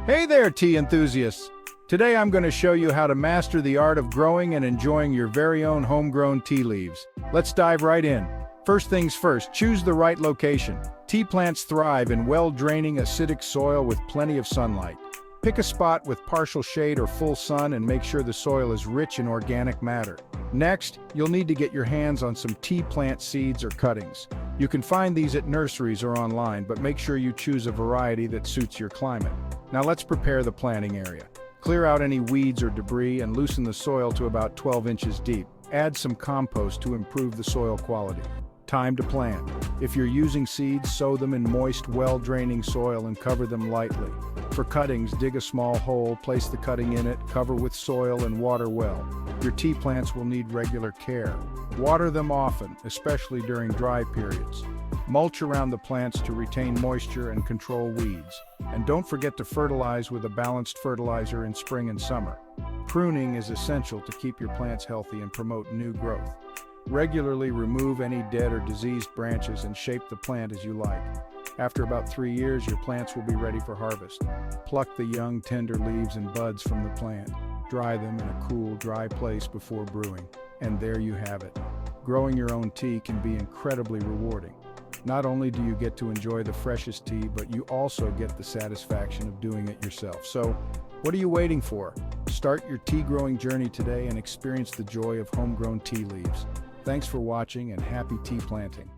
Hey there, tea enthusiasts! Today I'm going to show you how to master the art of growing and enjoying your very own homegrown tea leaves. Let's dive right in. First things first, choose the right location. Tea plants thrive in well-draining, acidic soil with plenty of sunlight. Pick a spot with partial shade or full sun and make sure the soil is rich in organic matter. Next, you'll need to get your hands on some tea plant seeds or cuttings. You can find these at nurseries or online, but make sure you choose a variety that suits your climate. Now let's prepare the planting area. Clear out any weeds or debris and loosen the soil to about 12 inches deep. Add some compost to improve the soil quality. Time to plant. If you're using seeds, sow them in moist, well-draining soil and cover them lightly. For cuttings, dig a small hole, place the cutting in it, cover with soil and water well. Your tea plants will need regular care. Water them often, especially during dry periods. Mulch around the plants to retain moisture and control weeds. And don't forget to fertilize with a balanced fertilizer in spring and summer. Pruning is essential to keep your plants healthy and promote new growth. Regularly remove any dead or diseased branches and shape the plant as you like. After about 3 years, your plants will be ready for harvest. Pluck the young, tender leaves and buds from the plant. Dry them in a cool, dry place before brewing. And there you have it. Growing your own tea can be incredibly rewarding. Not only do you get to enjoy the freshest tea, but you also get the satisfaction of doing it yourself. So, what are you waiting for? Start your tea growing journey today and experience the joy of homegrown tea leaves. Thanks for watching and happy tea planting.